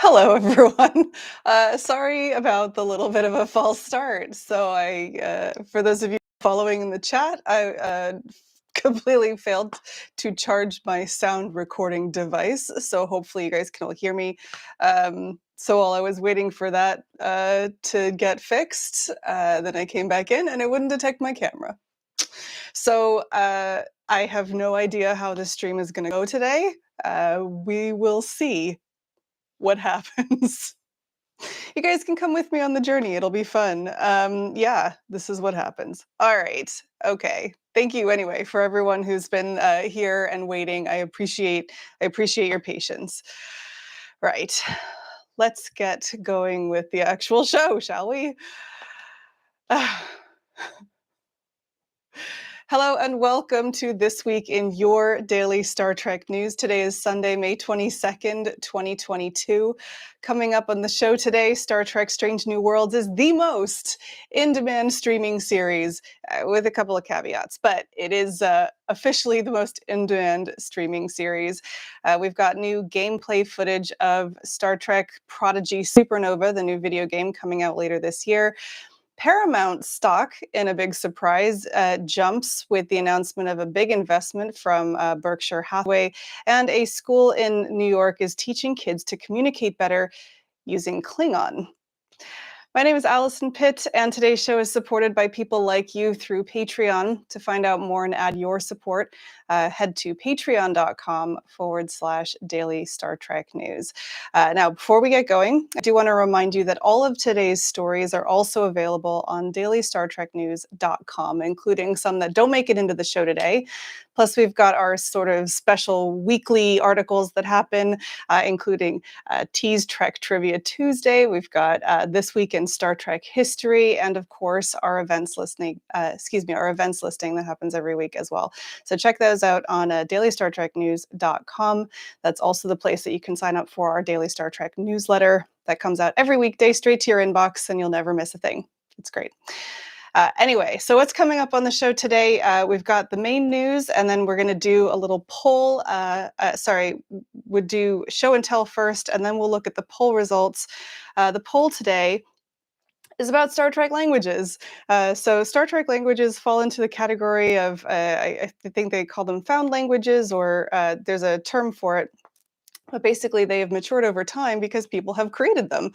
Hello, everyone. Sorry about the little bit of a false start. For those of you following in the chat, I completely failed to charge my sound recording device. So hopefully you guys can all hear me. So while I was waiting for that to get fixed, then I came back in and it wouldn't detect my camera. So I have no idea how the stream is going to go today. We will see what happens. You guys can come with me on the journey. It'll be fun. Yeah, this is what happens. All right. Okay. Thank you anyway for everyone who's been here and waiting. I appreciate your patience. Right. Let's get going with the actual show, shall we? Hello and welcome to This Week in Your Daily Star Trek News. Today is Sunday, May 22nd, 2022. Coming up on the show today, Star Trek Strange New Worlds is the most in-demand streaming series, with a couple of caveats, but it is officially the most in-demand streaming series. We've got new gameplay footage of Star Trek Prodigy Supernova, the new video game coming out later this year. Paramount stock, in a big surprise, jumps with the announcement of a big investment from Berkshire Hathaway, and a school in New York is teaching kids to communicate better using Klingon. My name is Alison Pitt, and today's show is supported by people like you through Patreon. To find out more and add your support, head to patreon.com/daily Star Trek news. Now, before we get going, I do want to remind you that all of today's stories are also available on dailystartreknews.com, including some that don't make it into the show today. Plus, we've got our sort of special weekly articles that happen, including Tease Trek Trivia Tuesday. We've got This Week in Star Trek History, and of course, our events listing that happens every week as well. So check those out on dailystartreknews.com. That's also the place that you can sign up for our Daily Star Trek newsletter that comes out every weekday straight to your inbox, and you'll never miss a thing. It's great. Anyway, so what's coming up on the show today? We've got the main news, and then we're going to do a little poll. We'll do show and tell first, and then we'll look at the poll results. The poll today is about Star Trek languages. So Star Trek languages fall into the category of, I think they call them found languages, or there's a term for it. But basically, they have matured over time because people have created them.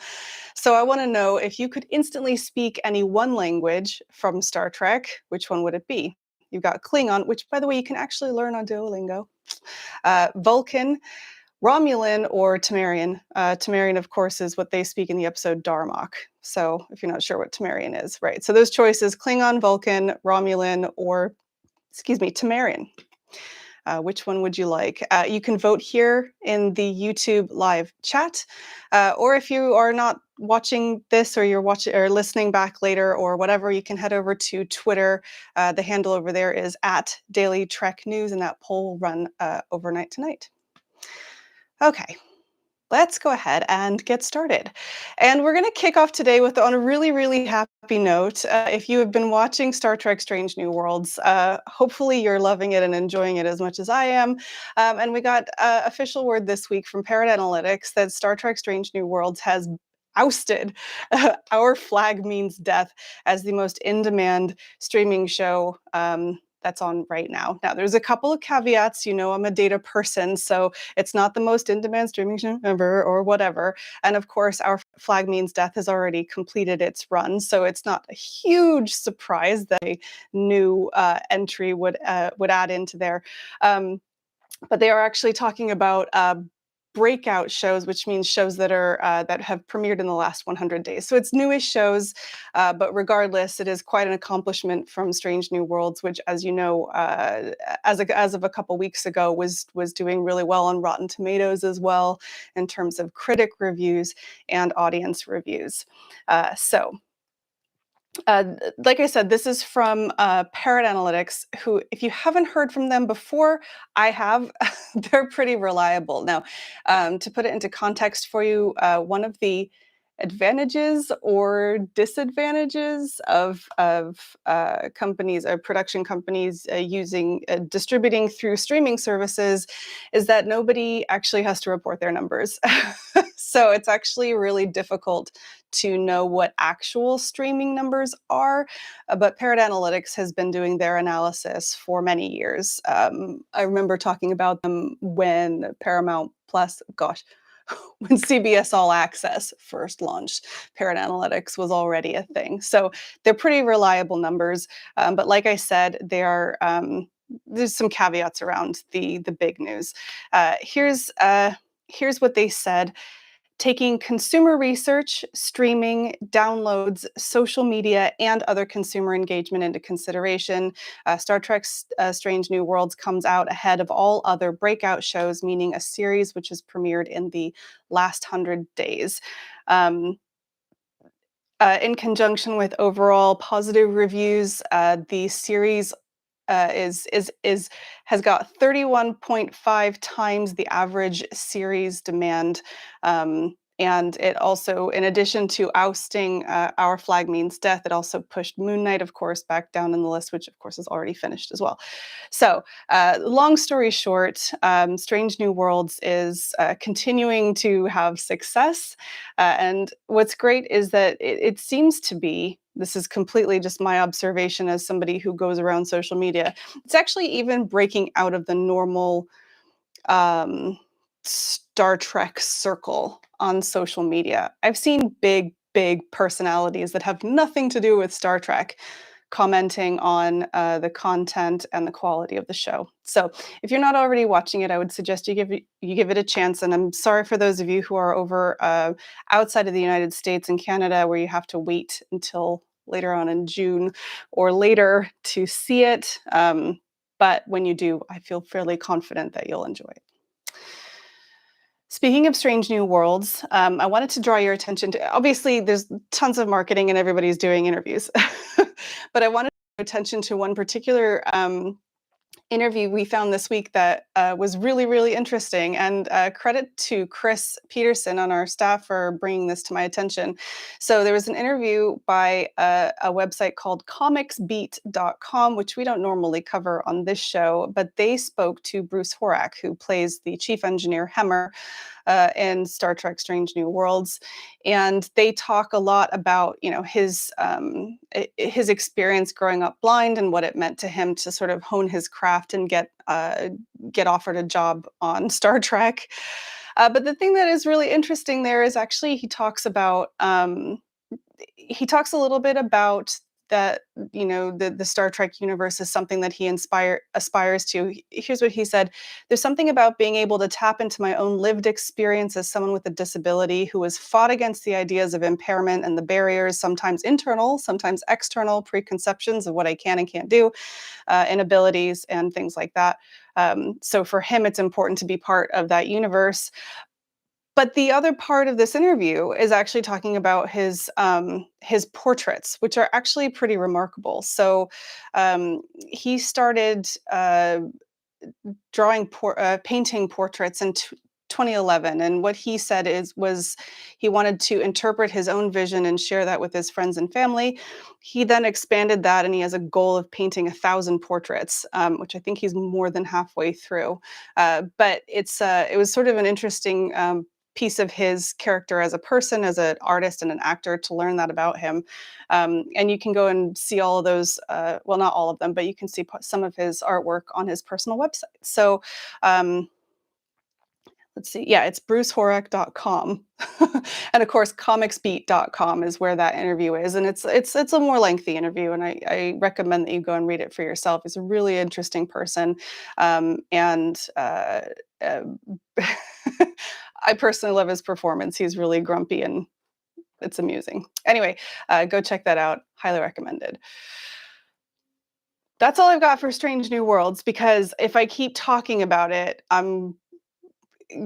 So I want to know, if you could instantly speak any one language from Star Trek, which one would it be? You've got Klingon, which, by the way, you can actually learn on Duolingo, Vulcan, Romulan, or Tamarian. Tamarian, of course, is what they speak in the episode Darmok. So if you're not sure what Tamarian is, right. So those choices: Klingon, Vulcan, Romulan, or, Tamarian. Which one would you like? You can vote here in the YouTube live chat, or if you are not watching this, or you're watching or listening back later or whatever, you can head over to Twitter. The handle over there is @DailyTrekNews, and that poll will run overnight tonight. Okay. Let's go ahead and get started. And we're going to kick off today on a really, really happy note. If you have been watching Star Trek Strange New Worlds, hopefully you're loving it and enjoying it as much as I am. And we got official word this week from Paramount Analytics that Star Trek Strange New Worlds has ousted Our Flag Means Death as the most in-demand streaming show that's on right now. Now, there's a couple of caveats. You know, I'm a data person, so it's not the most in-demand streaming show ever or whatever. And of course, Our Flag Means Death has already completed its run, so it's not a huge surprise that a new entry would add into there. But they are actually talking about breakout shows, which means shows that are that have premiered in the last 100 days. So it's newish shows, but regardless, it is quite an accomplishment from Strange New Worlds, which, as you know, as of a couple weeks ago, was doing really well on Rotten Tomatoes as well in terms of critic reviews and audience reviews. Like I said, this is from Paramount Analytics, who, if you haven't heard from them before, I have. They're pretty reliable. Now, to put it into context for you, one of the advantages or disadvantages of companies or production companies using distributing through streaming services is that nobody actually has to report their numbers. So it's actually really difficult to know what actual streaming numbers are, but Parrot Analytics has been doing their analysis for many years. I remember talking about them when Paramount Plus, gosh, when CBS All Access first launched, Parrot Analytics was already a thing. So they're pretty reliable numbers. But like I said, they are there's some caveats around the big news. Here's what they said. Taking consumer research, streaming, downloads, social media, and other consumer engagement into consideration, Star Trek's Strange New Worlds comes out ahead of all other breakout shows, meaning a series which has premiered in the last 100 days. Um, in conjunction with overall positive reviews, the series is has got 31.5 times the average series demand. And it also, in addition to ousting Our Flag Means Death, it also pushed Moon Knight, of course, back down in the list, which of course is already finished as well. So, long story short, Strange New Worlds is continuing to have success. And what's great is that it seems to be, this is completely just my observation as somebody who goes around social media, it's actually even breaking out of the normal Star Trek circle on social media. I've seen big personalities that have nothing to do with Star Trek commenting on the content and the quality of the show. So if you're not already watching it, I would suggest you give it a chance. And I'm sorry for those of you who are over outside of the United States and Canada, where you have to wait until later on in June or later to see it. But when you do, I feel fairly confident that you'll enjoy it. Speaking of Strange New Worlds, I wanted to draw your attention to, obviously there's tons of marketing and everybody's doing interviews, but I wanted to draw attention to one particular interview we found this week that was really interesting, and credit to Chris Peterson on our staff for bringing this to my attention. So there was an interview by a website called comicsbeat.com, which we don't normally cover on this show, but they spoke to Bruce Horak, who plays the chief engineer Hemmer in Star Trek Strange New Worlds. And they talk a lot about, you know, his experience growing up blind and what it meant to him to sort of hone his craft and get offered a job on Star Trek. But the thing that is really interesting there is actually he talks a little bit about that, you know, the Star Trek universe is something that he aspires to. Here's what he said: "There's something about being able to tap into my own lived experience as someone with a disability who has fought against the ideas of impairment and the barriers, sometimes internal, sometimes external preconceptions of what I can and can't do, inabilities and things like that." So for him, it's important to be part of that universe. But the other part of this interview is actually talking about his portraits, which are actually pretty remarkable. So he started painting portraits in 2011, and what he said was he wanted to interpret his own vision and share that with his friends and family. He then expanded that, and he has a goal of painting 1,000 portraits, which I think he's more than halfway through. But it was sort of an interesting piece of his character as a person, as an artist and an actor, to learn that about him. And you can go and see all of those, well, not all of them, but you can see some of his artwork on his personal website. So let's see, yeah, it's brucehorak.com. And of course, comicsbeat.com is where that interview is. And it's a more lengthy interview, and I recommend that you go and read it for yourself. He's a really interesting person. And I personally love his performance. He's really grumpy and it's amusing. Anyway, go check that out. Highly recommended. That's all I've got for Strange New Worlds, because if I keep talking about it, I'm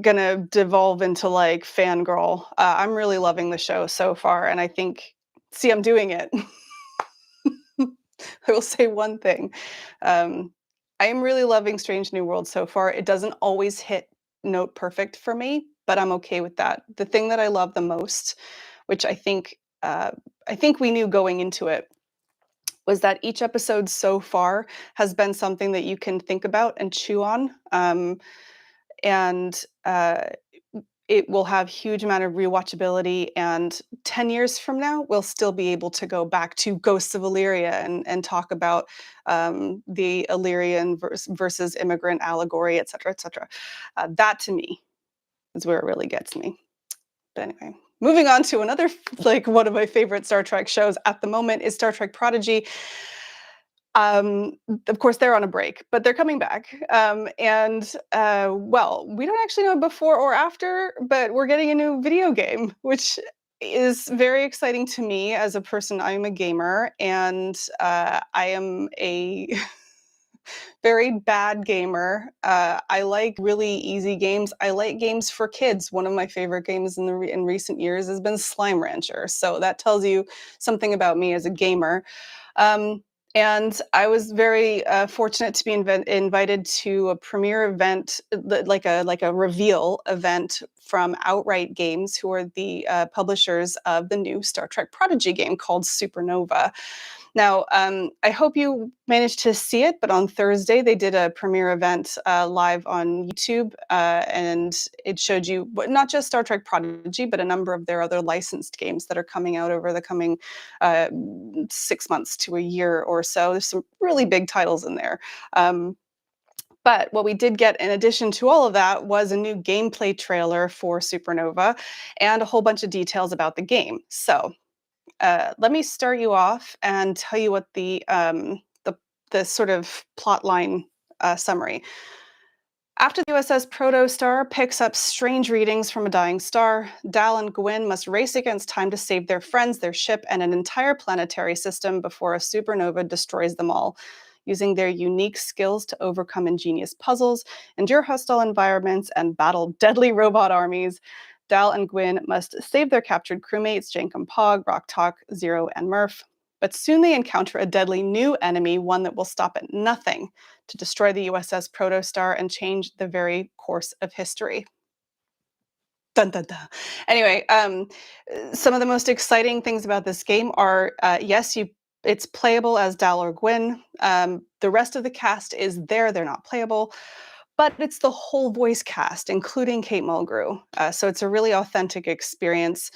gonna devolve into like fangirl. I'm really loving the show so far, and I think, see, I'm doing it. I will say one thing. I am really loving Strange New Worlds so far. It doesn't always hit note perfect for me, but I'm okay with that. The thing that I love the most which I think we knew going into it, was that each episode so far has been something that you can think about and chew on, and it will have huge amount of rewatchability. And 10 years from now, we'll still be able to go back to Ghosts of Illyria and talk about the Illyrian versus immigrant allegory, et cetera, et cetera. That to me is where it really gets me. But anyway, moving on to another, like one of my favorite Star Trek shows at the moment is Star Trek Prodigy. Of course, they're on a break, but they're coming back. Well, we don't actually know before or after, but we're getting a new video game, which is very exciting to me as a person. I'm a gamer, and I am a very bad gamer. I like really easy games. I like games for kids. One of my favorite games in recent years has been Slime Rancher. So that tells you something about me as a gamer. And I was very fortunate to be invited to a premiere event, like a reveal event from Outright Games, who are the publishers of the new Star Trek Prodigy game called Supernova. Now, I hope you managed to see it, but on Thursday they did a premiere event live on YouTube, and it showed you not just Star Trek Prodigy, but a number of their other licensed games that are coming out over the coming 6 months to a year or so. There's some really big titles in there. But what we did get in addition to all of that was a new gameplay trailer for Supernova and a whole bunch of details about the game. So let me start you off and tell you what the sort of plotline summary. After the USS Protostar picks up strange readings from a dying star, Dal and Gwyn must race against time to save their friends, their ship, and an entire planetary system before a supernova destroys them all. Using their unique skills to overcome ingenious puzzles, endure hostile environments, and battle deadly robot armies, Dal and Gwyn must save their captured crewmates, Jankum Pog, Rocktalk, Zero, and Murph. But soon they encounter a deadly new enemy, one that will stop at nothing to destroy the USS Protostar and change the very course of history. Dun, dun, dun. Anyway, some of the most exciting things about this game are, yes, it's playable as Dal or Gwyn. The rest of the cast is there. They're not playable. But it's the whole voice cast, including Kate Mulgrew. So it's a really authentic experience.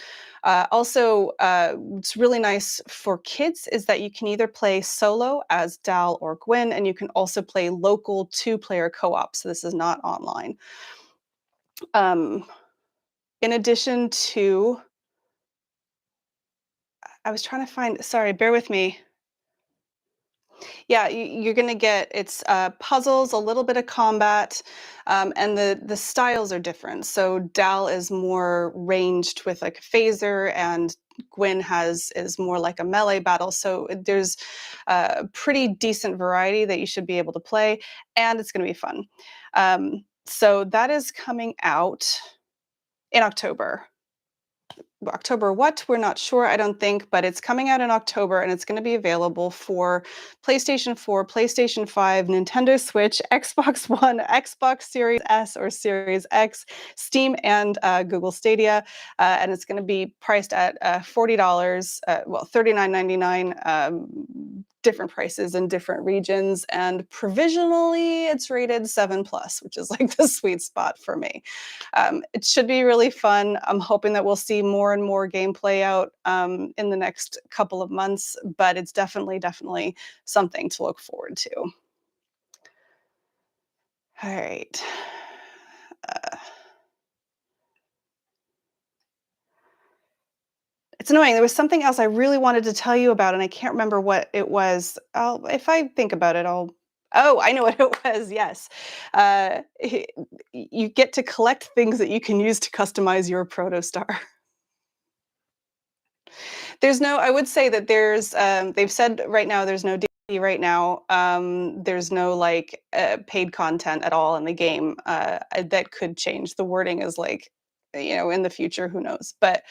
Also, what's really nice for kids is that you can either play solo as Dal or Gwyn, and you can also play local 2-player co-op. So this is not online. In addition to, I was trying to find, sorry, bear with me. Yeah, you're going to get it's puzzles, a little bit of combat, and the styles are different. So Dal is more ranged with like a phaser, and Gwyn is more like a melee battle. So there's a pretty decent variety that you should be able to play, and it's going to be fun. So that is coming out in October. October what? We're not sure, I don't think, but it's coming out in October, and it's going to be available for PlayStation 4, PlayStation 5, Nintendo Switch, Xbox One, Xbox Series S or Series X, Steam, and Google Stadia. And it's going to be priced at $40, well, $39.99, different prices in different regions. And provisionally, it's rated 7+, which is like the sweet spot for me. It should be really fun. I'm hoping that we'll see more and more gameplay out in the next couple of months, but it's definitely something to look forward to. All right. It's annoying. There was something else I really wanted to tell you about, and I can't remember what it was. If I think about it, Oh, I know what it was. Yes. You get to collect things that you can use to customize your protostar. I would say that they've said right now there's no DLC right now. There's no like paid content at all in the game. That could change. The wording is like, in the future, who knows? But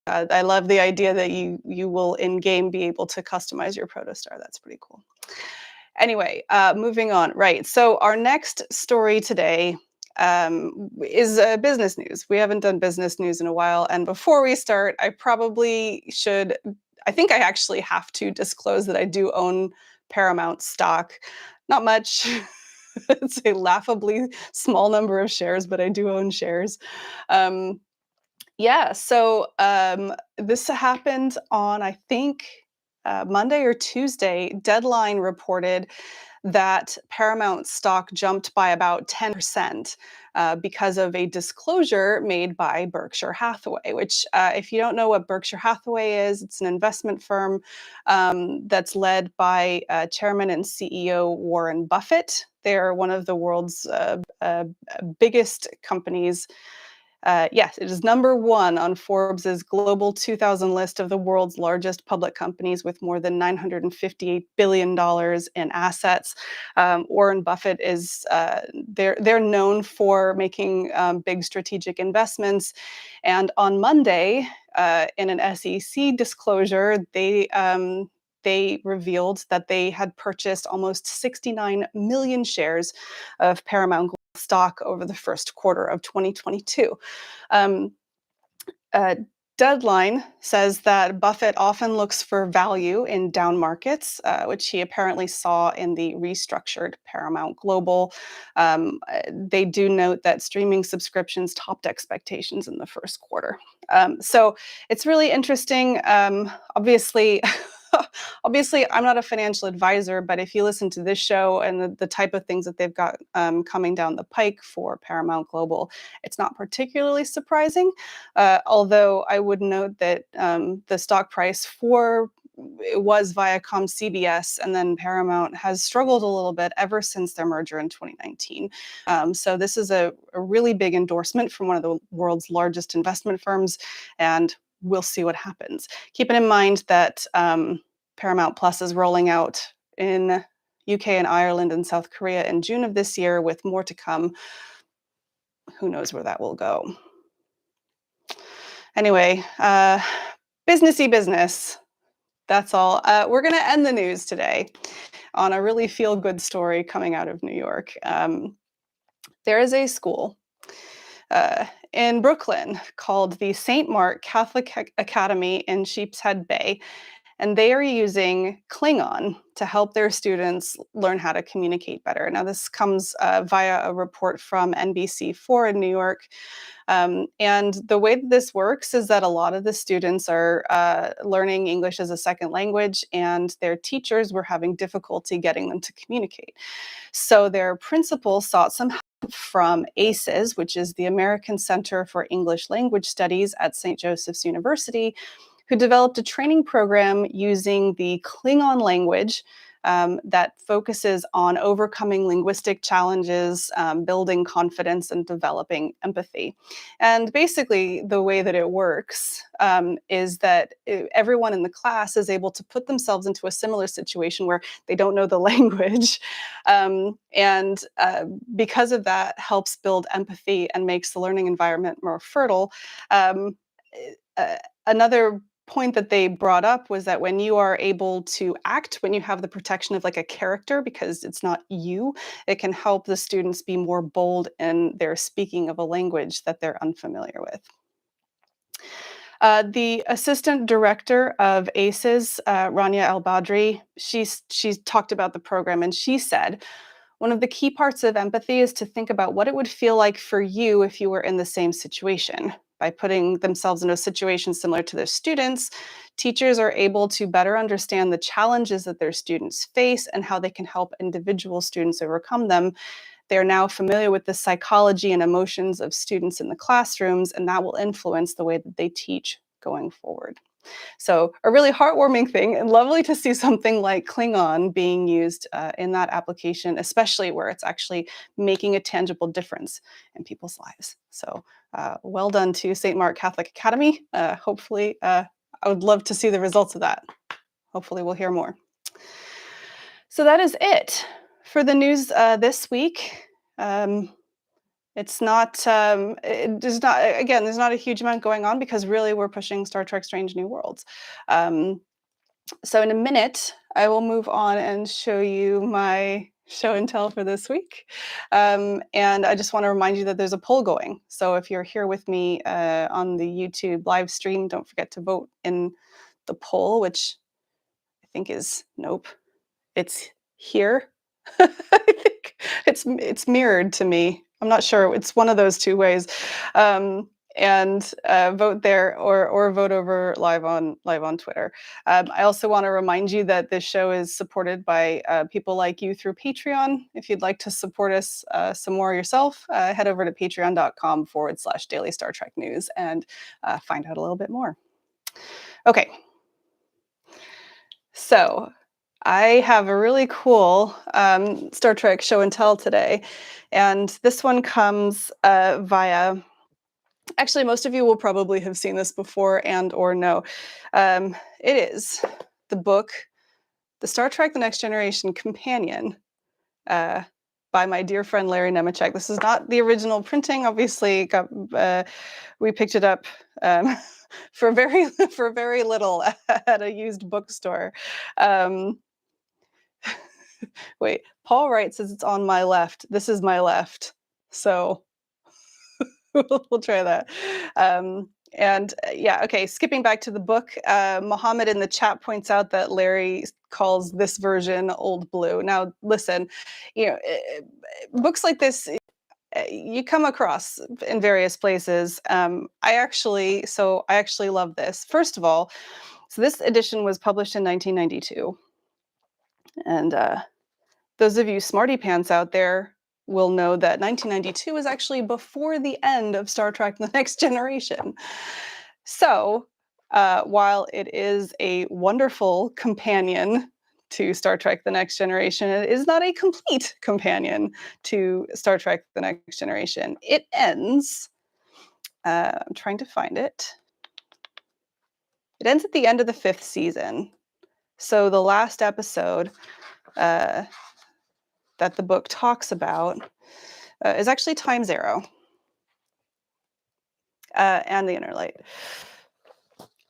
I love the idea that you will in game be able to customize your protostar. That's pretty cool. Anyway, moving on. Right. So our next story today is business news. We haven't done business news in a while. And before we start, I think I actually have to disclose that I do own Paramount stock. Not much. It's a laughably small number of shares, but I do own shares. Um, yeah, so this happened on, I think, Monday or Tuesday. Deadline reported that Paramount stock jumped by about 10% because of a disclosure made by Berkshire Hathaway, which, if you don't know what Berkshire Hathaway is, it's an investment firm that's led by Chairman and CEO Warren Buffett. They're one of the world's biggest companies. Yes, it is number one on Forbes's Global 2000 list of the world's largest public companies with more than $958 billion in assets. Warren Buffett is, they're known for making big strategic investments. And on Monday, in an SEC disclosure, they revealed that they had purchased almost 69 million shares of Paramount stock over the first quarter of 2022. Um, uh, Deadline says that Buffett often looks for value in down markets, which he apparently saw in the restructured Paramount Global. They do note that streaming subscriptions topped expectations in the first quarter. So it's really interesting. Obviously, obviously, I'm not a financial advisor, but if you listen to this show and the type of things that they've got coming down the pike for Paramount Global, it's not particularly surprising. Although I would note that the stock price for it was Viacom CBS, and then Paramount has struggled a little bit ever since their merger in 2019. So this is a really big endorsement from one of the world's largest investment firms, and we'll see what happens. Keeping in mind that Paramount Plus is rolling out in UK and Ireland and South Korea in June of this year, with more to come. Who knows where that will go? Anyway, businessy business. That's all. We're going to end the news today on a really feel-good story coming out of New York. There is a school in Brooklyn called the St. Mark Catholic Academy in Sheepshead Bay, and they are using Klingon to help their students learn how to communicate better. Now, this comes via a report from NBC4 in New York. And the way that this works is that a lot of the students are learning English as a second language, and their teachers were having difficulty getting them to communicate. So their principal sought some help from ACES, which is the American Center for English Language Studies at St. Joseph's University, who developed a training program using the Klingon language that focuses on overcoming linguistic challenges, building confidence, and developing empathy. And basically, the way that it works is that everyone in the class is able to put themselves into a similar situation where they don't know the language. And because of that, helps build empathy and makes the learning environment more fertile. Another point that they brought up was that when you are able to act, when you have the protection of like a character, because it's not you, it can help the students be more bold in their speaking of a language that they're unfamiliar with. The assistant director of ACES, Rania El-Badri, she's talked about the program, and she said, one of the key parts of empathy is to think about what it would feel like for you if you were in the same situation. By putting themselves in a situation similar to their students, teachers are able to better understand the challenges that their students face and how they can help individual students overcome them. They're now familiar with the psychology and emotions of students in the classrooms, and that will influence the way that they teach going forward. So a really heartwarming thing, and lovely to see something like Klingon being used in that application, especially where it's actually making a tangible difference in people's lives. So well done to St. Mark Catholic Academy. Hopefully, I would love to see the results of that. Hopefully we'll hear more. So that is it for the news this week. It's not, there's not, again, there's not a huge amount going on because really we're pushing Star Trek Strange New Worlds. So in a minute, I will move on and show you my show and tell for this week. And I just want to remind you that there's a poll going. So if you're here with me on the YouTube live stream, don't forget to vote in the poll, which I think is, nope, it's here. I think it's mirrored to me. I'm not sure. It's one of those two ways. And vote there or vote over live on Twitter. I also want to remind you that this show is supported by people like you through Patreon. If you'd like to support us some more yourself, head over to patreon.com/Daily Star Trek News and find out a little bit more. Okay. So I have a really cool Star Trek show and tell today. And this one comes via, actually, most of you will probably have seen this before and or know. It is the book, The Star Trek The Next Generation Companion, by my dear friend Larry Nemeczek. This is not the original printing, obviously. We picked it up for very little at a used bookstore. Wait, Paul Wright says it's on my left. This is my left. So we'll try that. Yeah, okay, skipping back to the book, Mohammed in the chat points out that Larry calls this version Old Blue. Now, listen, books like this, you come across in various places. I actually love this. First of all, so this edition was published in 1992. And those of you smarty pants out there will know that 1992 is actually before the end of Star Trek The Next Generation. So while it is a wonderful companion to Star Trek The Next Generation, it is not a complete companion to Star Trek The Next Generation. It ends, I'm trying to find it. It ends at the end of the 5th season. So the last episode that the book talks about is actually Time Zero and the Inner Light.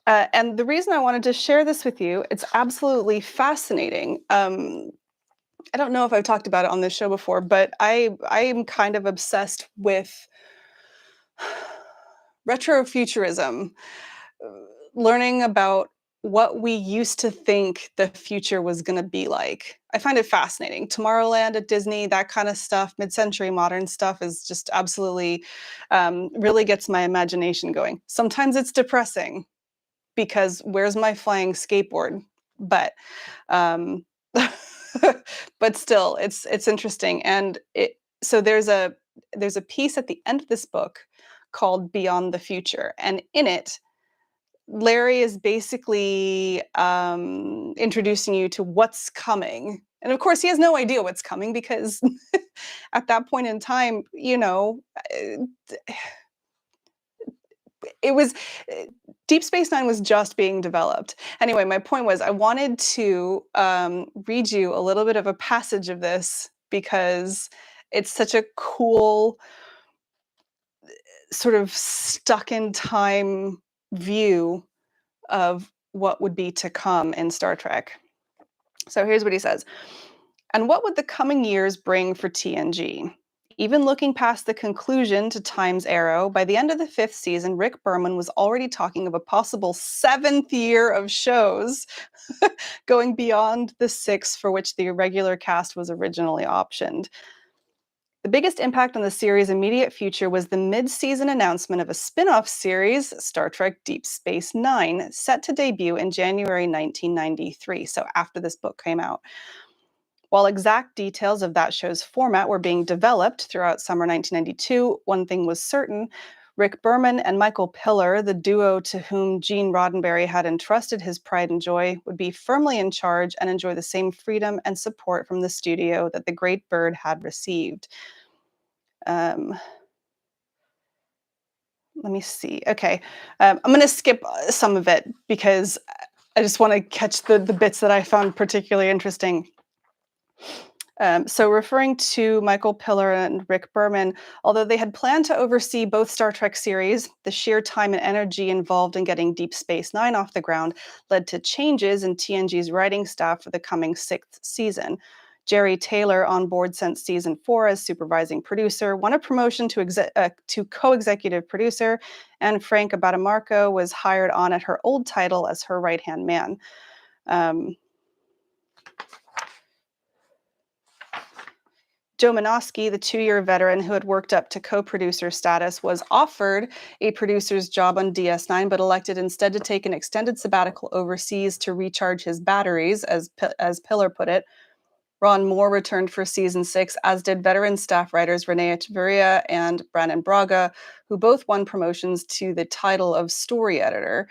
And the reason I wanted to share this with you, it's absolutely fascinating. I don't know if I've talked about it on this show before, but I am kind of obsessed with retrofuturism, learning about what we used to think the future was going to be like. I find it fascinating. Tomorrowland at Disney, that kind of stuff, mid-century modern stuff is just absolutely, really gets my imagination going. Sometimes it's depressing because where's my flying skateboard? But, but still, it's interesting. And so there's a piece at the end of this book called Beyond the Future, and in it, Larry is basically introducing you to what's coming. And of course, he has no idea what's coming because at that point in time, it was Deep Space Nine was just being developed. Anyway, my point was I wanted to read you a little bit of a passage of this because it's such a cool sort of stuck in time view of what would be to come in Star Trek. So here's what he says. And what would the coming years bring for TNG? Even looking past the conclusion to Time's Arrow, by the end of the 5th season, Rick Berman was already talking of a possible 7th year of shows going beyond the 6 for which the regular cast was originally optioned. The biggest impact on the series' immediate future was the mid-season announcement of a spin-off series, Star Trek Deep Space Nine, set to debut in January 1993, so after this book came out. While exact details of that show's format were being developed throughout summer 1992, one thing was certain. Rick Berman and Michael Piller, the duo to whom Gene Roddenberry had entrusted his pride and joy, would be firmly in charge and enjoy the same freedom and support from the studio that the Great Bird had received. Let me see. Okay, I'm going to skip some of it because I just want to catch the bits that I found particularly interesting. So referring to Michael Piller and Rick Berman, although they had planned to oversee both Star Trek series, the sheer time and energy involved in getting Deep Space Nine off the ground led to changes in TNG's writing staff for the coming 6th season. Jerry Taylor, on board since season 4 as supervising producer, won a promotion to co-executive producer, and Frank Abatamarco was hired on at her old title as her right-hand man. Joe Menosky, the 2-year veteran who had worked up to co-producer status, was offered a producer's job on DS9, but elected instead to take an extended sabbatical overseas to recharge his batteries, as Pillar put it. Ron Moore returned for season 6, as did veteran staff writers Renee Echeverria and Brandon Braga, who both won promotions to the title of story editor.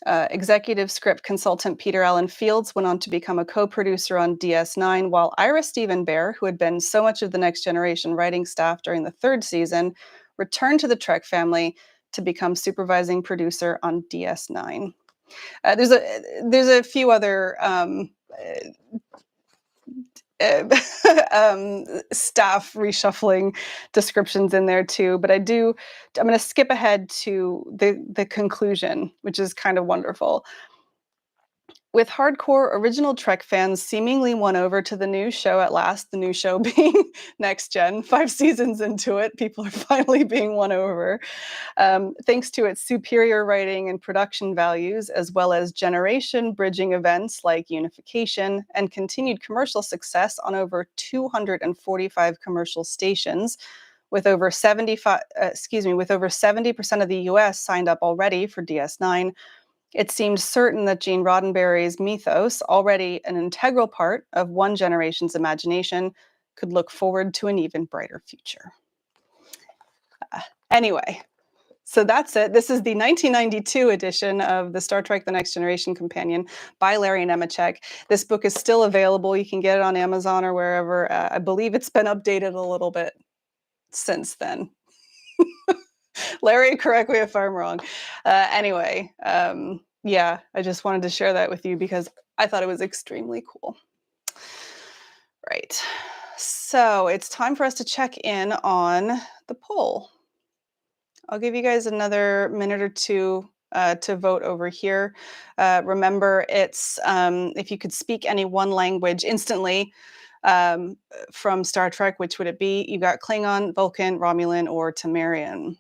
Executive script consultant Peter Allen Fields went on to become a co-producer on DS9, while Ira Stephen Bear, who had been so much of the Next Generation writing staff during the 3rd season, returned to the Trek family to become supervising producer on DS9. There's a few other staff reshuffling descriptions in there too, but I'm going to skip ahead to the conclusion, which is kind of wonderful. With hardcore original Trek fans seemingly won over to the new show at last, the new show being Next Gen, 5 seasons into it, people are finally being won over. Thanks to its superior writing and production values, as well as generation-bridging events like Unification and continued commercial success on over 245 commercial stations, with over 70% of the US signed up already for DS9, it seemed certain that Gene Roddenberry's mythos, already an integral part of one generation's imagination, could look forward to an even brighter future. Anyway, so that's it. This is the 1992 edition of the Star Trek The Next Generation Companion by Larry Nemecek. This book is still available. You can get it on Amazon or wherever. I believe it's been updated a little bit since then. Larry, correct me if I'm wrong. Anyway, yeah, I just wanted to share that with you because I thought it was extremely cool. Right. So it's time for us to check in on the poll. I'll give you guys another minute or two to vote over here. Remember, it's if you could speak any one language instantly from Star Trek, which would it be? You got Klingon, Vulcan, Romulan, or Tamarian.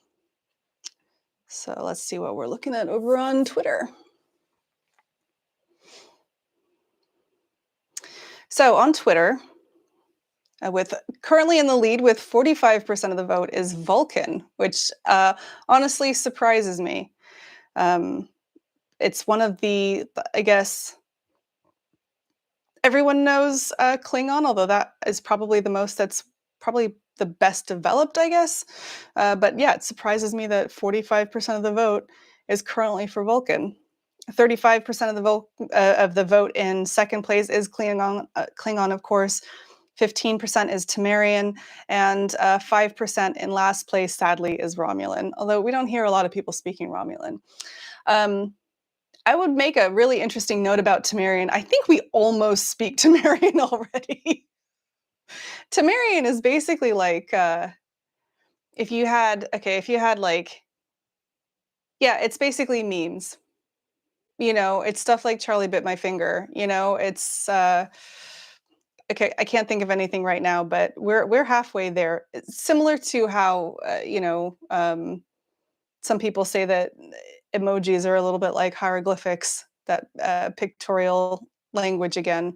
So let's see what we're looking at over on Twitter. So on Twitter, with currently in the lead with 45% of the vote is Vulcan, which honestly surprises me. It's one of the, I guess, everyone knows Klingon, although that is probably the most, that's probably the best developed, I guess. But yeah, it surprises me that 45% of the vote is currently for Vulcan. 35% of the vote in second place is Klingon, of course. 15% is Tamarian, and 5% in last place, sadly, is Romulan, although we don't hear a lot of people speaking Romulan. I would make a really interesting note about Tamarian. I think we almost speak Tamarian already. Tamarian is basically like, if you had like, yeah, it's basically memes. You know, it's stuff like Charlie bit my finger, you know, it's, okay, I can't think of anything right now, but we're halfway there. It's similar to how, you know, some people say that emojis are a little bit like hieroglyphics, that pictorial language again.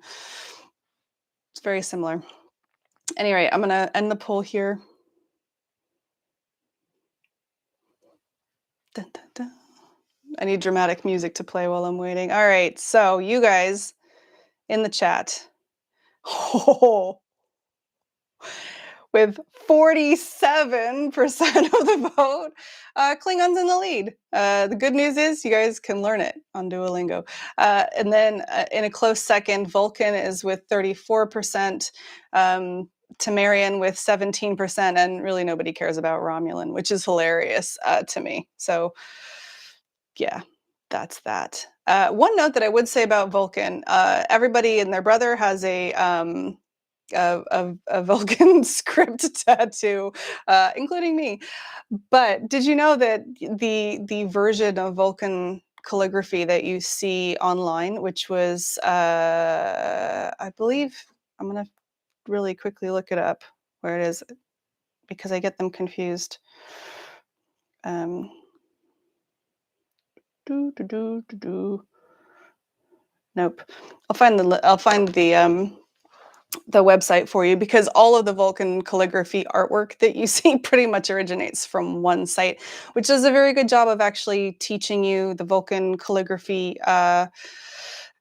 It's very similar. Anyway, I'm going to end the poll here. Dun, dun, dun. I need dramatic music to play while I'm waiting. All right, so you guys in the chat. Oh, with 47% of the vote, Klingon's in the lead. The good news is you guys can learn it on Duolingo. And then in a close second, Vulcan is with 34%, Tamarian with 17%, and really nobody cares about Romulan, which is hilarious to me. So yeah, that's that. One note that I would say about Vulcan, everybody and their brother has a Vulcan script tattoo, including me. But did you know that the version of Vulcan calligraphy that you see online, which was, I believe, I'm gonna really quickly look it up where it is because I get them confused. Um, Nope. I'll find the website for you because all of the Vulcan calligraphy artwork that you see pretty much originates from one site, which does a very good job of actually teaching you the Vulcan calligraphy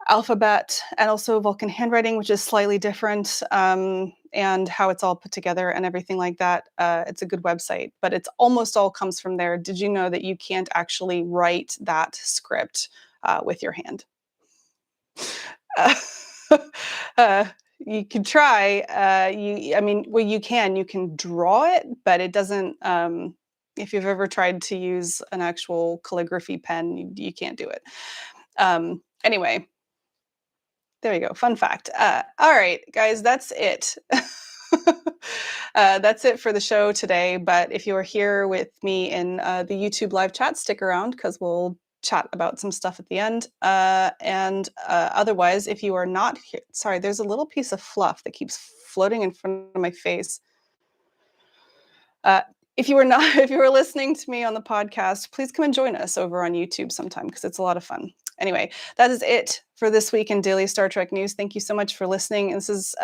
alphabet and also Vulcan handwriting, which is slightly different, and how it's all put together and everything like that. It's a good website, but it's almost all comes from there. Did you know that you can't actually write that script with your hand? Uh, uh, you can try. Well, you can draw it, but it doesn't. If you've ever tried to use an actual calligraphy pen, you can't do it. Anyway, there you go. Fun fact. All right, guys, that's it. That's it for the show today. But if you're here with me in the YouTube live chat, stick around because we'll chat about some stuff at the end. Otherwise, if you are not here, sorry, there's a little piece of fluff that keeps floating in front of my face. If you were listening to me on the podcast, please come and join us over on YouTube sometime because it's a lot of fun. Anyway, that is it for this week in Daily Star Trek News. Thank you so much for listening. This is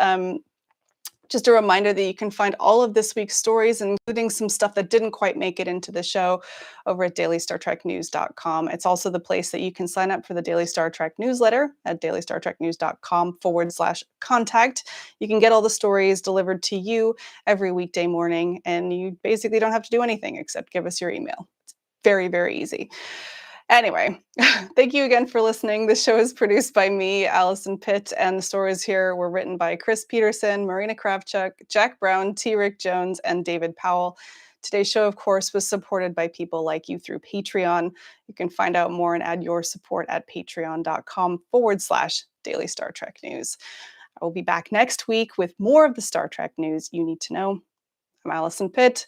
just a reminder that you can find all of this week's stories, including some stuff that didn't quite make it into the show, over at dailystartreknews.com. It's also the place that you can sign up for the Daily Star Trek newsletter at dailystartreknews.com/contact. You can get all the stories delivered to you every weekday morning, and you basically don't have to do anything except give us your email. It's very, very easy. Anyway, thank you again for listening. This show is produced by me, Alison Pitt, and the stories here were written by Chris Peterson, Marina Kravchuk, Jack Brown, T. Rick Jones, and David Powell. Today's show, of course, was supported by people like you through Patreon. You can find out more and add your support at patreon.com/Daily Star Trek News. I will be back next week with more of the Star Trek news you need to know. I'm Alison Pitt.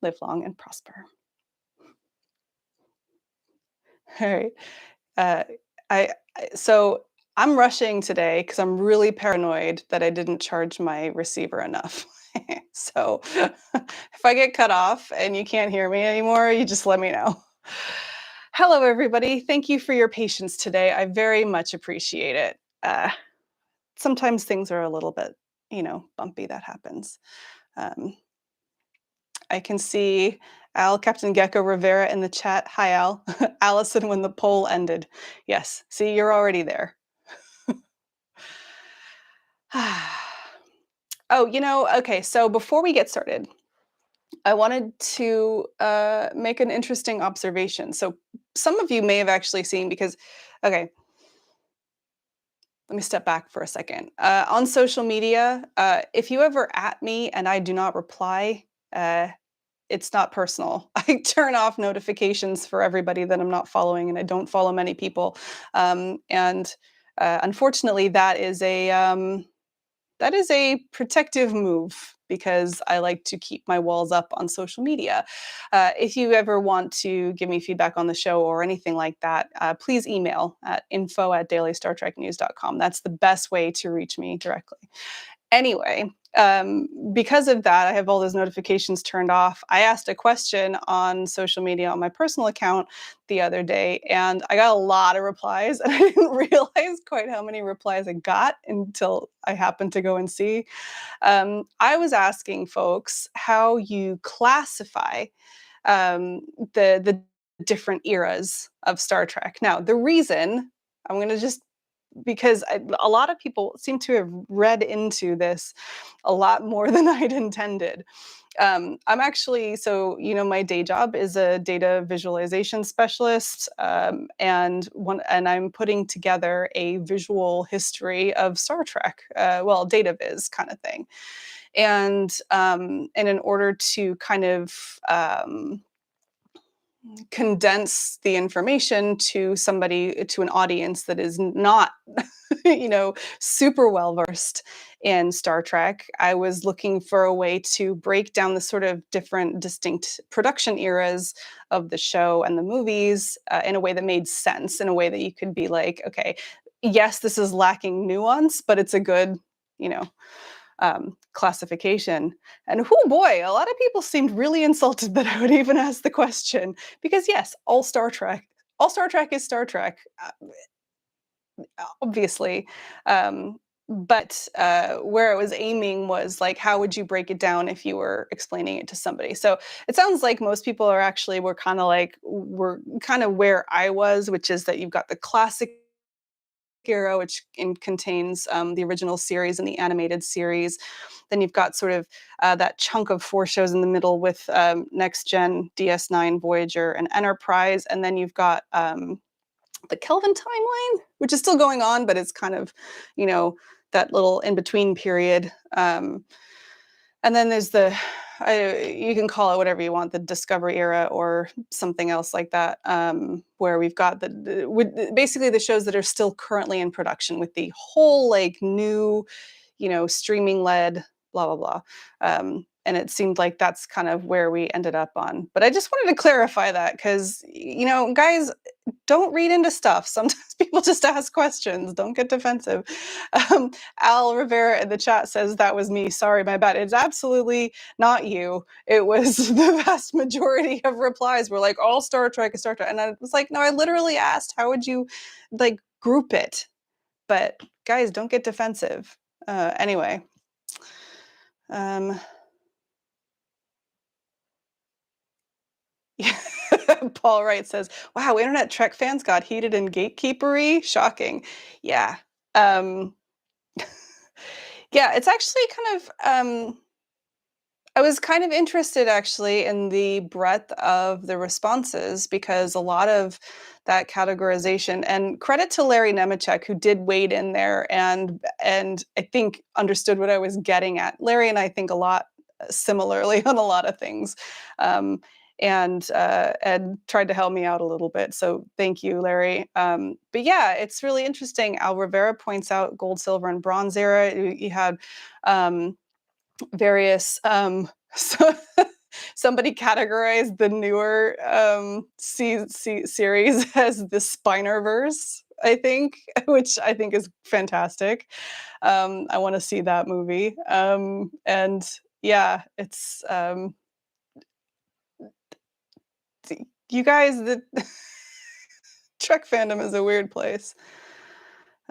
Live long and prosper. All right. Uh, so I'm rushing today because I'm really paranoid that I didn't charge my receiver enough. So if I get cut off and you can't hear me anymore, you just let me know. Hello, everybody. Thank you for your patience today. I very much appreciate it. Sometimes things are a little bit, bumpy. That happens. I can see Captain Gecko Rivera in the chat. Hi, Al. Allison, when the poll ended. Yes. See, you're already there. Okay. So before we get started, I wanted to make an interesting observation. So some of you may have actually seen okay, let me step back for a second. On social media, if you ever at me and I do not reply, it's not personal. I turn off notifications for everybody that I'm not following, and I don't follow many people. Unfortunately, that is a protective move because I like to keep my walls up on social media. If you ever want to give me feedback on the show or anything like that, please email at info@dailystartreknews.com. That's the best way to reach me directly. Anyway, because of that, I have all those notifications turned off. I asked a question on social media on my personal account the other day, and I got a lot of replies, and I didn't realize quite how many replies I got until I happened to go and see. I was asking folks how you classify the different eras of Star Trek. Now, the reason I'm going to just because a lot of people seem to have read into this a lot more than I'd intended. I'm actually, my day job is a data visualization specialist, and I'm putting together a visual history of Star Trek, data viz kind of thing, and in order to kind of condense the information to an audience that is not super well versed in Star Trek, I was looking for a way to break down the sort of different distinct production eras of the show and the movies in a way that made sense, in a way that you could be like, okay, yes, this is lacking nuance, but it's a good classification. And oh boy, a lot of people seemed really insulted that I would even ask the question because yes, all Star Trek is Star Trek, obviously. Um, but where it was aiming was like, how would you break it down if you were explaining it to somebody? So it sounds like most people are actually we're kind of where I was, which is that you've got the classic era, which contains the original series and the animated series. Then you've got sort of that chunk of 4 shows in the middle with Next Gen, DS9, Voyager, and Enterprise. And then you've got the Kelvin timeline, which is still going on, but it's kind of, you know, that little in between period. And then there's you can call it whatever you want, the Discovery era or something else like that, where we've got basically the shows that are still currently in production with the whole like new, streaming led, blah, blah, blah. And it seemed like that's kind of where we ended up on. But I just wanted to clarify that because, guys, don't read into stuff. Sometimes people just ask questions. Don't get defensive. Al Rivera in the chat says that was me. Sorry, my bad. It's absolutely not you. It was the vast majority of replies were like, all Star Trek is Star Trek. And I was like, no, I literally asked, how would you like group it? But guys, don't get defensive. Anyway. Paul Wright says, wow, internet Trek fans got heated and gatekeepery. Shocking. Yeah. Yeah, it's actually kind of, I was kind of interested actually in the breadth of the responses because a lot of that categorization, and credit to Larry Nemechek, who did wade in there and I think understood what I was getting at. Larry and I think a lot similarly on a lot of things. And tried to help me out a little bit. So thank you, Larry. But yeah, it's really interesting. Al Rivera points out gold, silver, and bronze era. You had various so somebody categorized the newer series as the Spinerverse, I think, which I think is fantastic. I want to see that movie. And yeah, it's you guys, the Trek fandom is a weird place.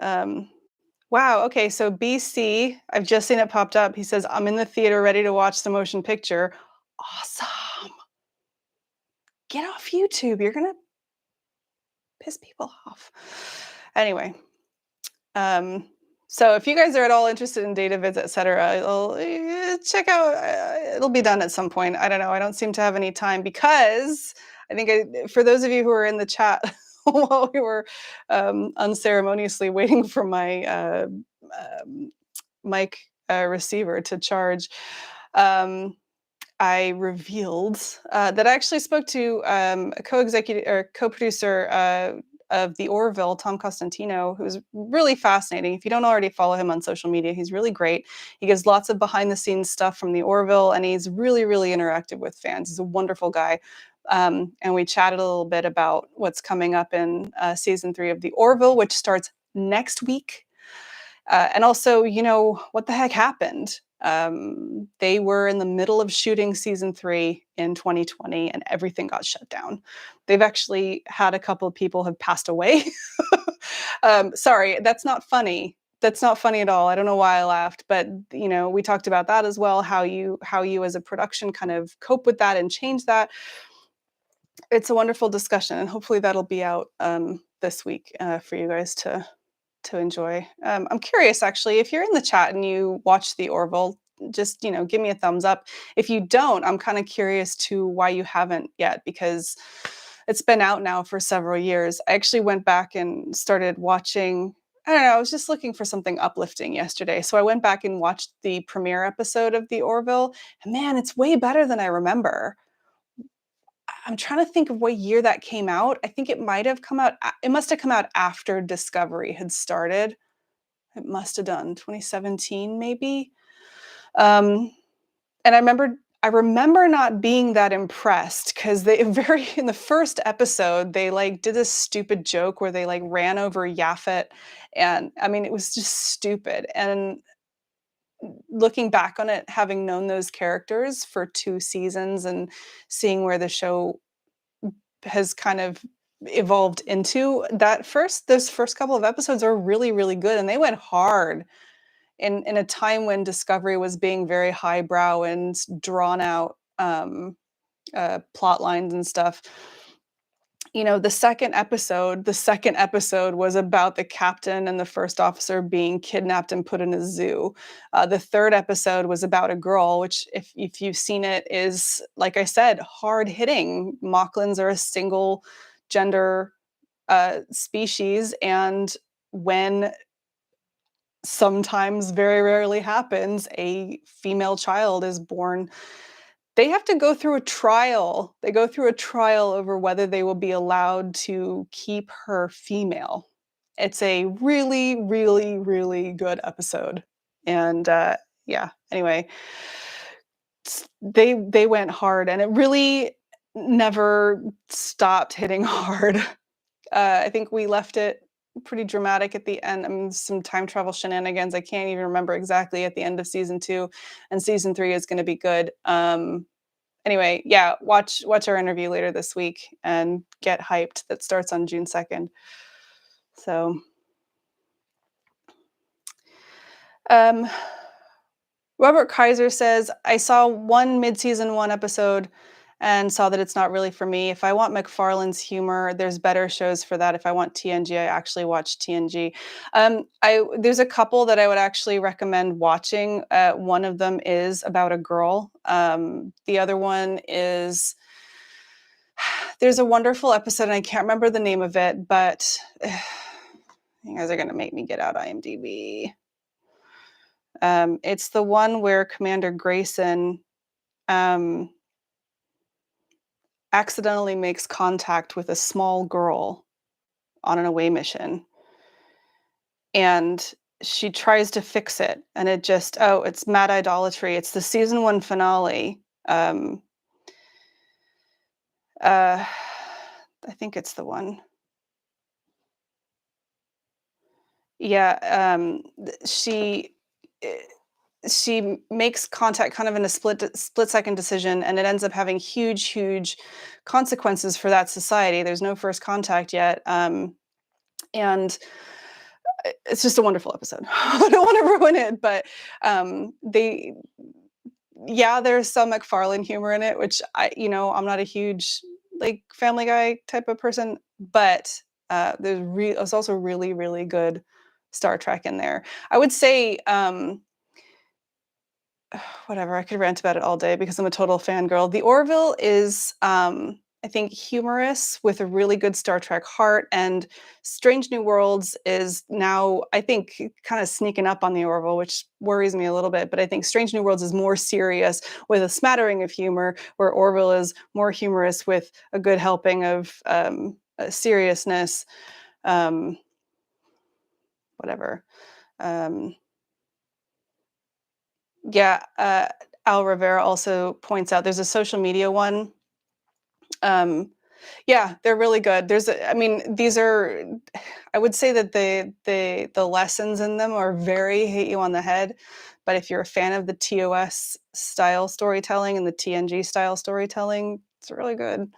Wow. Okay. So BC, I've just seen it popped up. He says, I'm in the theater ready to watch the motion picture. Awesome. Get off YouTube. You're going to piss people off. Anyway. So if you guys are at all interested in data vids, etc., check out, it'll be done at some point. I don't know. I don't seem to have any time because I think for those of you who are in the chat while we were unceremoniously waiting for my mic receiver to charge, I revealed that I actually spoke to a co-executive or co-producer of the Orville, Tom Costantino, who's really fascinating. If you don't already follow him on social media, he's really great. He gives lots of behind the scenes stuff from the Orville, and he's really, really interactive with fans. He's a wonderful guy. And we chatted a little bit about what's coming up in season 3 of the Orville, which starts next week. And also, what the heck happened? They were in the middle of shooting season 3 in 2020 and everything got shut down. They've actually had a couple of people have passed away. Sorry, that's not funny. That's not funny at all. I don't know why I laughed, but we talked about that as well, how you as a production kind of cope with that and change that. It's a wonderful discussion, and hopefully that'll be out this week for you guys to enjoy. I'm curious, actually, if you're in the chat and you watch the Orville, just give me a thumbs up. If you don't, I'm kind of curious to why you haven't yet, because it's been out now for several years. I actually went back and started watching. I don't know, I was just looking for something uplifting yesterday. So I went back and watched the premiere episode of the Orville, and man, it's way better than I remember. I'm trying to think of what year that came out. I think it might have come out. It must have come out after Discovery had started. It must have done 2017, maybe. And I remember not being that impressed because they in the first episode, they did this stupid joke where they ran over Yaphet. And I mean, it was just stupid. And looking back on it, having known those characters for 2 seasons and seeing where the show has kind of evolved into, those first couple of episodes are really, really good, and they went hard in a time when Discovery was being very highbrow and drawn out, plot lines and stuff. The second episode was about the captain and the first officer being kidnapped and put in a zoo. The third episode was about a girl, which, if you've seen it, is, like I said, hard hitting. Mocklins are a single gender species, and when sometimes very rarely happens, a female child is born, they have to go through a trial. They go through a trial over whether they will be allowed to keep her female. It's a really, really, really good episode. And yeah, anyway, they went hard, and it really never stopped hitting hard. I think we left it pretty dramatic at the end. I mean, some time travel shenanigans. I can't even remember exactly at the end of season 2, and season 3 is going to be good. Anyway, yeah, watch our interview later this week and get hyped. That starts on June 2nd. So, um, Robert Kaiser says, I saw one mid-season 1 episode and saw that it's not really for me. If I want McFarlane's humor, there's better shows for that. If I want TNG, I actually watch TNG. There's a couple that I would actually recommend watching. One of them is about a girl. The other one is, there's a wonderful episode, and I can't remember the name of it, but you guys are going to make me get out IMDb. It's the one where Commander Grayson accidentally makes contact with a small girl on an away mission, and she tries to fix it, and it's mad idolatry. It's the season 1 finale. I think it's the one. Yeah, she makes contact kind of in a split second decision, and it ends up having huge consequences for that society. There's no first contact yet, and it's just a wonderful episode. I don't want to ruin it, but there's some McFarlane humor in it, which I'm not a huge like Family Guy type of person, but there's also really, really good Star Trek in there. I would say, whatever, I could rant about it all day because I'm a total fangirl. The Orville is, I think, humorous with a really good Star Trek heart, and Strange New Worlds is now, I think, kind of sneaking up on the Orville, which worries me a little bit, but I think Strange New Worlds is more serious with a smattering of humor, where Orville is more humorous with a good helping of seriousness. Whatever. Yeah, Al Rivera also points out there's a social media one. Yeah, they're really good. I mean, these are, I would say that the lessons in them are very hit you on the head. But if you're a fan of the TOS style storytelling and the TNG style storytelling, it's really good.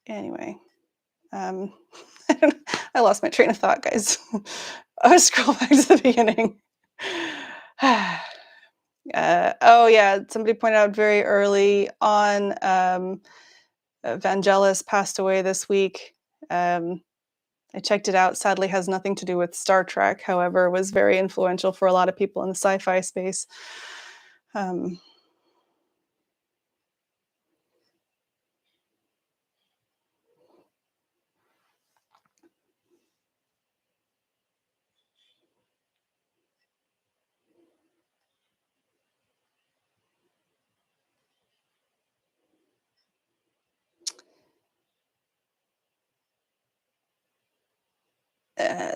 Anyway, I lost my train of thought, guys. I'll scroll back to the beginning. Oh yeah, somebody pointed out very early on, Vangelis passed away this week. I checked it out. Sadly, has nothing to do with Star Trek. However, was very influential for a lot of people in the sci-fi space.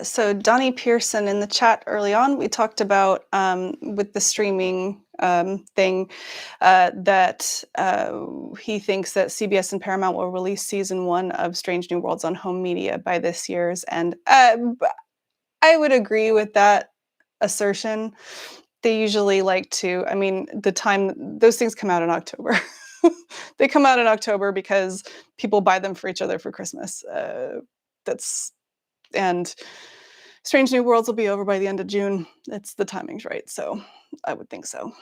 So Donnie Pearson in the chat early on, we talked about with the streaming thing that he thinks that CBS and Paramount will release season 1 of Strange New Worlds on home media by this year's, and I would agree with that assertion. They usually like to, I mean, the time those things come out in October. They come out in October because people buy them for each other for Christmas. That's and Strange New Worlds will be over by the end of June. It's the timing's right, so I would think so.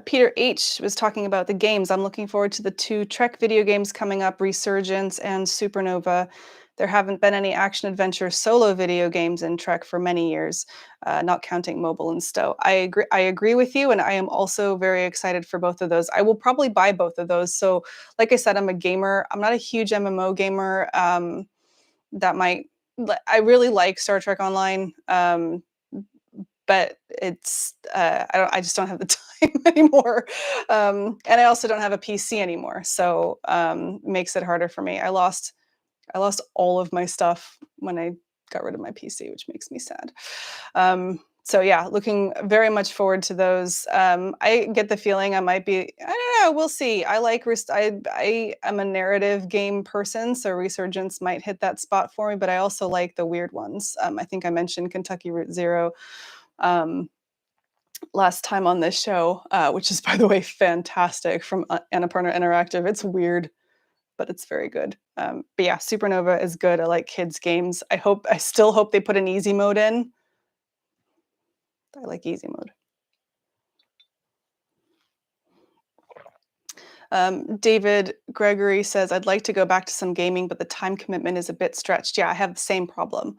Peter H was talking about the games. I'm looking forward to the 2 Trek video games coming up, Resurgence and Supernova. There haven't been any action adventure solo video games in Trek for many years, not counting mobile and stow. I agree with you, and I am also very excited for both of those. I will probably buy both of those. So, like I said, I'm a gamer. I'm not a huge MMO gamer. That might I really like Star Trek Online. But it's I just don't have the time anymore, and I also don't have a PC anymore, so makes it harder for me. I lost all of my stuff when I got rid of my PC, which makes me sad. So yeah, looking very much forward to those. I get the feeling I might be, I don't know, we'll see. I am a narrative game person, so Resurgence might hit that spot for me, but I also like the weird ones. I think I mentioned Kentucky Route Zero last time on this show, which is, by the way, fantastic from Annapurna Interactive. It's weird, but it's very good. But yeah, Supernova is good. I like kids games. I still hope they put an easy mode in. I like easy mode. David Gregory says, I'd like to go back to some gaming, but the time commitment is a bit stretched. Yeah, I have the same problem.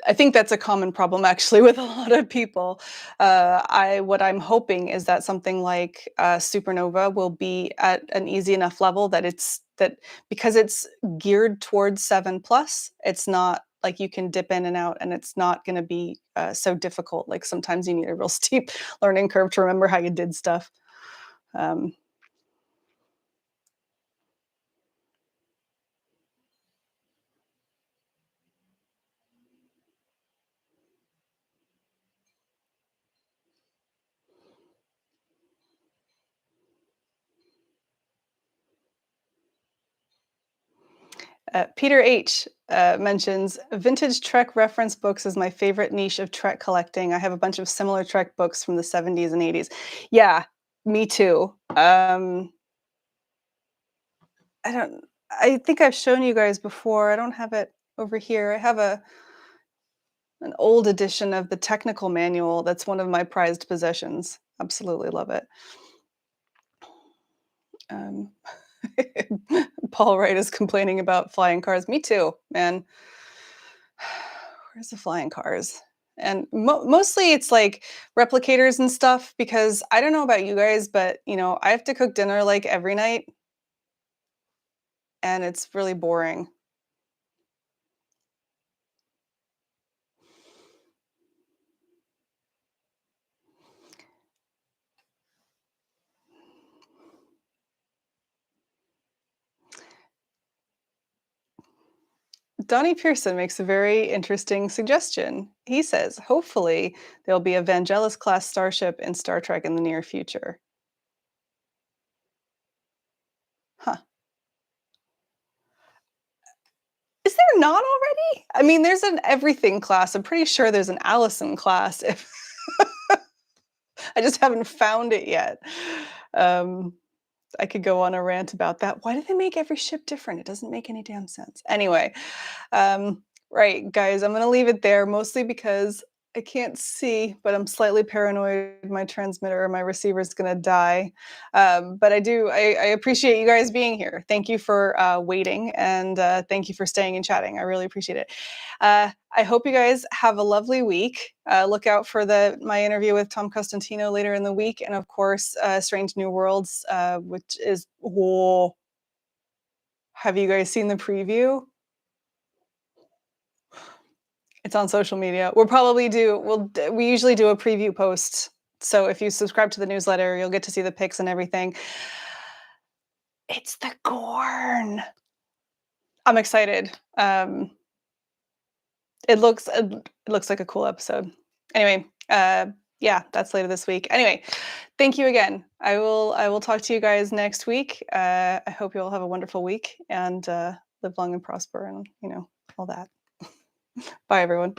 I think that's a common problem actually with a lot of people. What I'm hoping is that something like Supernova will be at an easy enough level that because it's geared towards 7+, it's not like you can dip in and out, and it's not going to be so difficult. Like sometimes you need a real steep learning curve to remember how you did stuff. Peter H mentions vintage Trek reference books is my favorite niche of Trek collecting. I have a bunch of similar Trek books from the 70s and 80s. Yeah, me too. I think I've shown you guys before. I don't have it over here. I have an old edition of the technical manual. That's one of my prized possessions. Absolutely love it. Paul Wright is complaining about flying cars. Me too, man. Where's the flying cars? And mostly it's like replicators and stuff, because I don't know about you guys, but I have to cook dinner like every night, and it's really boring. Donnie Pearson makes a very interesting suggestion. He says, hopefully, there'll be a Vangelis class starship in Star Trek in the near future. Huh. Is there not already? I mean, there's an everything class. I'm pretty sure there's an Alison class. If I just haven't found it yet. I could go on a rant about that. Why do they make every ship different? It doesn't make any damn sense. Anyway, right, guys, I'm going to leave it there, mostly because I can't see, but I'm slightly paranoid my transmitter or my receiver is going to die. But I appreciate you guys being here. Thank you for waiting, and thank you for staying and chatting. I really appreciate it. I hope you guys have a lovely week. Look out for my interview with Tom Costantino later in the week, and of course, Strange New Worlds, which is, whoa. Have you guys seen the preview? It's on social media. We usually do a preview post. So if you subscribe to the newsletter, you'll get to see the pics and everything. It's the Gorn. I'm excited. It looks like a cool episode. Anyway, yeah, that's later this week. Anyway, Thank you again. I will talk to you guys next week. I hope you all have a wonderful week and live long and prosper and all that. Bye, everyone.